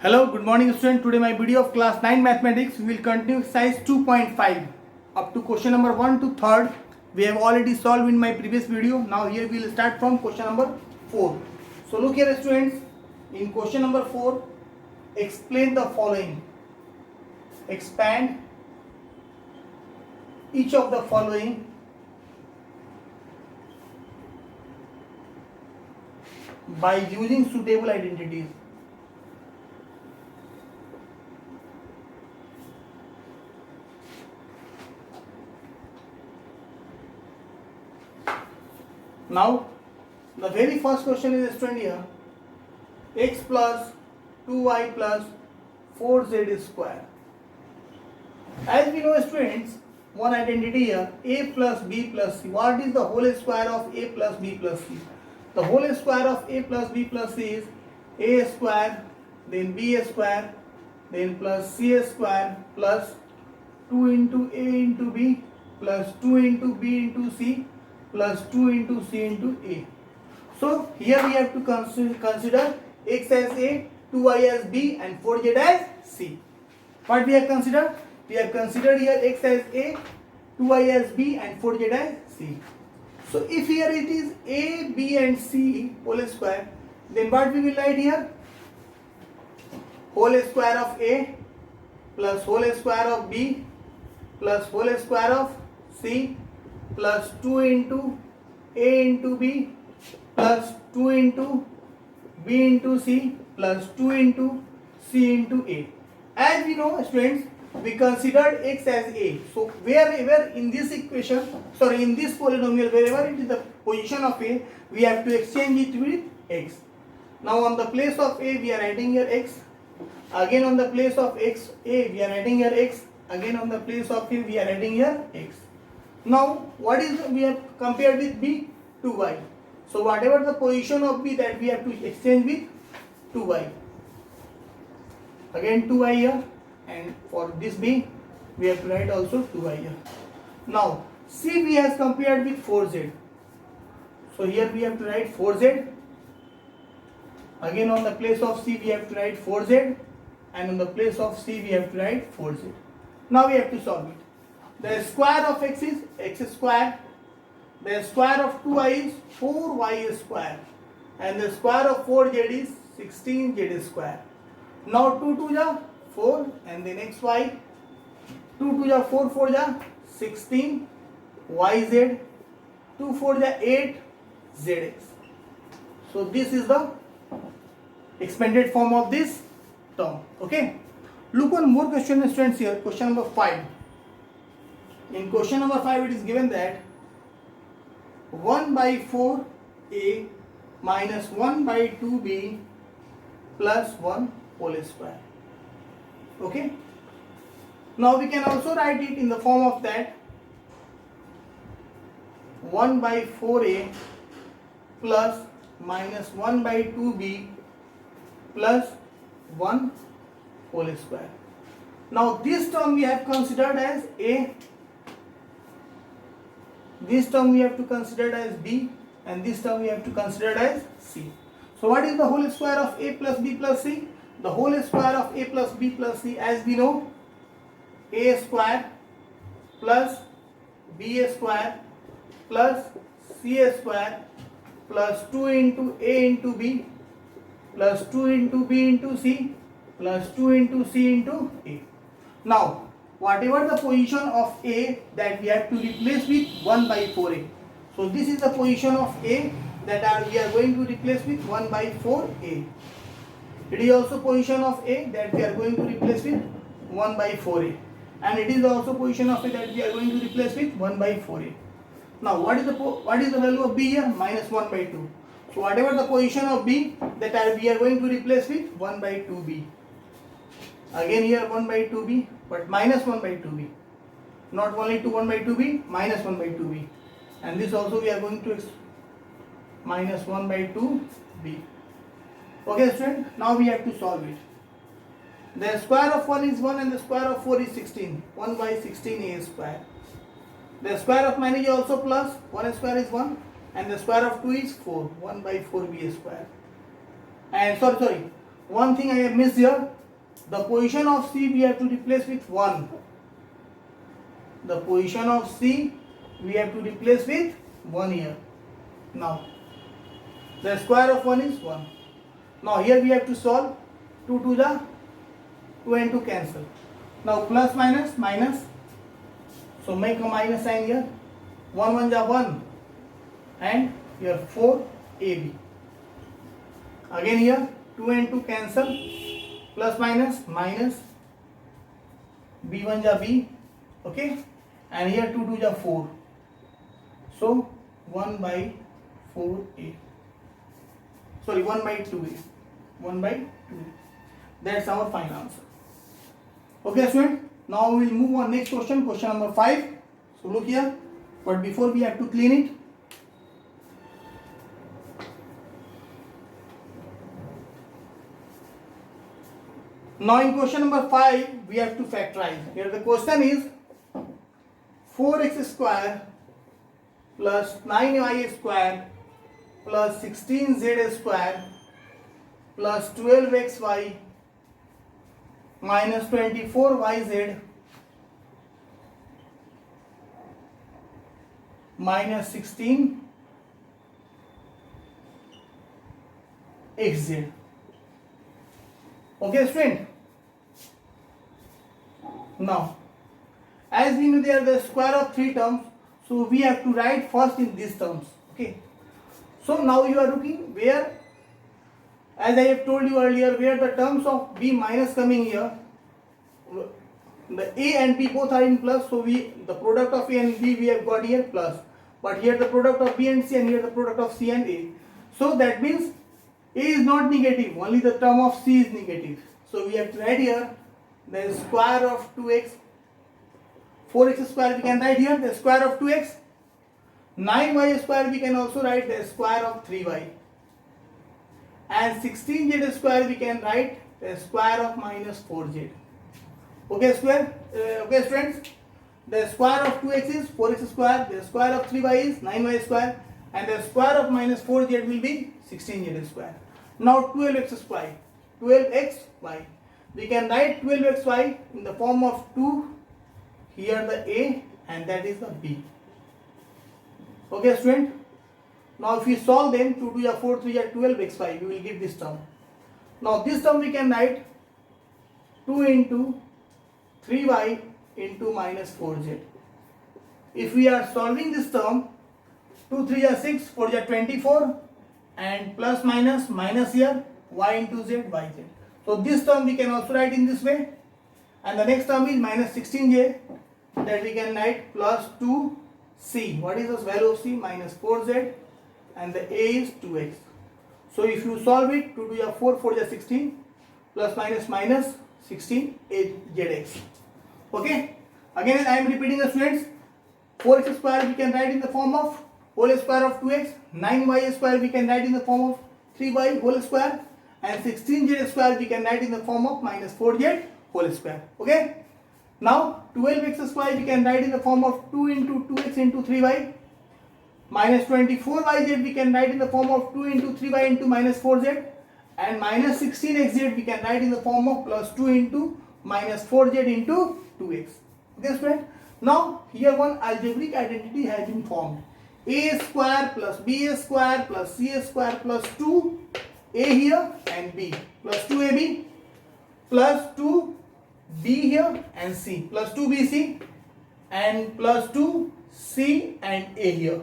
Hello, good morning student. Today my video of class 9 mathematics. We will continue exercise 2.5 up to question number 1 to 3rd. We have already solved in my previous video. Now here we will start from question number 4. So look here students. In question number 4, explain the following. Expand each of the following by using suitable identities. Now, the very first question is student here, x plus 2y plus 4z square. As we know students, one identity here, a plus b plus c. What is the whole square of a plus b plus c? The whole square of a plus b plus c is a square, then b square, then plus c square plus 2 into a into b plus 2 into b into c plus 2 into c into a. So here we have to consider x as a, 2y as b and 4z as c. What we have considered? We have considered here x as a, 2y as b and 4z as c. So if here it is a, b and c whole square, then what we will write here? Whole square of a plus whole square of b plus whole square of c plus 2 into a into b plus 2 into b into c plus 2 into c into a. As we know students, we considered x as a. So wherever in this equation, in this polynomial, wherever it is the position of a, we have to exchange it with x. Now on the place of a we are writing here x. Again on the place of x a we are writing here x. Again on the place of a we are writing here x. Now what is we have compared with b? 2y. So whatever the position of b, that we have to exchange with 2y. Again 2y here, and for this b we have to write also 2y here. Now c we has compared with 4z. So here we have to write 4z. Again on the place of c we have to write 4z, and on the place of c we have to write 4z. Now we have to solve it. The square of x is x square. The square of 2y is 4y square. And the square of 4z is 16z square. Now 2 2 ja 4, and then xy. 2 2 ja 4, 4 ja 16 yz. 2 4 ja 8 zx. So this is the expanded form of this term. Okay. Look one more question students here. Question number 5. In question number 5 it is given that 1 by 4a minus 1 by 2b plus 1 whole square. Okay. Now we can also write it in the form of that 1 by 4a plus minus 1 by 2b plus 1 whole square. Now this term we have considered as a, this term we have to consider as b, and this term we have to consider as c. So what is the whole square of a plus b plus c? The whole square of a plus b plus c, as we know, a square plus b square plus c square plus 2 into a into b plus 2 into b into c plus 2 into c into a. Now whatever the position of a, that we have to replace with 1 by 4a. So this is the position of a that we are going to replace with 1 by 4a. It is also position of a that we are going to replace with 1 by 4a. And it is also position of a that we are going to replace with 1 by 4a. Now what is the value of b here? Minus 1 by 2. So whatever the position of b, that we are going to replace with 1 by 2b. Again here 1 by 2b, but minus 1 by 2b. Not only to 1 by 2b, minus 1 by 2b. And this also we are going to minus 1 by 2b. Okay student, now we have to solve it. The square of 1 is 1 and the square of 4 is 16. 1 by 16a square. The square of 9 is also plus, 1 square is 1, and the square of 2 is 4. 1 by 4b square. And sorry, one thing I have missed here. The position of C we have to replace with 1. The position of C we have to replace with 1 here. Now, the square of 1 is 1. Now here we have to solve 2 to the 2 and 2 cancel. Now plus minus minus. So make a minus sign here. 1 1 ja 1 and here 4 AB. Again here 2 and 2 cancel. Plus minus minus. B 1 ja B. Okay. And here 2 2 ja 4. So 1 by 4A. Sorry, 1 by 2A. 1 by 2A. That's our final answer. Okay, student. Now we will move on next question. Question number 5. So look here. But before we have to clean it. Now in question number 5, we have to factorize. Here the question is 4x square plus 9y square plus 16z square plus 12xy minus 24yz minus 16xz. Okay, student. Now, as we know they are the square of 3 terms, so we have to write first in these terms. Okay. So now you are looking where, as I have told you earlier, where the terms of B minus coming here, the A and B both are in plus, so the product of A and B we have got here plus, but here the product of B and C and here the product of C and A. So that means A is not negative, only the term of C is negative. So we have to write here the square of 2x, 4x square we can write here the square of 2x, 9y square we can also write the square of 3y, and 16z square we can write the square of minus 4z. Okay, okay, friends. The square of 2x is 4x square, the square of 3y is 9y square, and the square of minus 4z will be 16z square. Now 12x square, 12xy. We can write 12xy in the form of 2, here the A and that is the B. Okay, student. Now if we solve them, 2 2 are 4, 3 are 12xy, we will get this term. Now this term we can write 2 into 3y into minus 4z. If we are solving this term, 2 3 are 6, 4 are 24 and plus minus minus here y into z, yz. So this term we can also write in this way, and the next term is minus 16j, that we can write plus 2c. What is the value of c? Minus 4z, and the a is 2x. So if you solve it, 2 2 are 4, 4 are 16, plus minus minus 16 zx. Okay. Again I am repeating the students. 4x square we can write in the form of whole square of 2x. 9y square we can write in the form of 3y whole square. And 16z square we can write in the form of minus 4z whole square. Okay. Now 12x square we can write in the form of 2 into 2x into 3y. Minus 24yz we can write in the form of 2 into 3y into minus 4z. And minus 16xz we can write in the form of plus 2 into minus 4z into 2x. Okay, student. Now here one algebraic identity has been formed. A square plus b square plus c square plus 2a here and b plus 2ab plus 2b here and c plus 2bc and plus 2c and a here.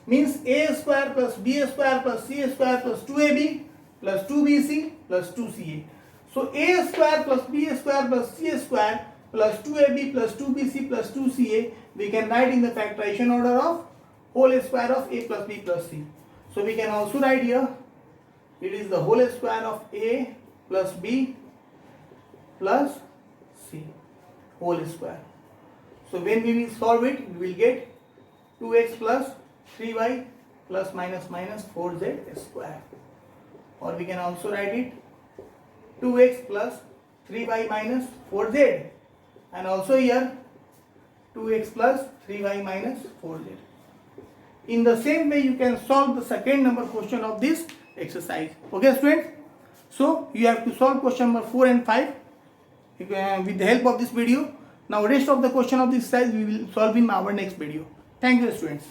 Means a square plus b square plus c square plus 2ab plus 2bc plus 2ca. So a square plus b square plus c square plus 2ab plus 2bc plus 2ca we can write in the factorization order of whole square of a plus b plus c. So we can also write here it is the whole square of a plus b plus c whole square. So when we will solve it, we will get 2x plus 3y plus minus minus 4z square. Or we can also write it 2x plus 3y minus 4z, and also here 2x plus 3y minus 4z. In the same way you can solve the second number question of this exercise. Okay, students. So you have to solve question number 4 and 5 with the help of this video. Now rest of the question of this size we will solve in our next video. Thank you students.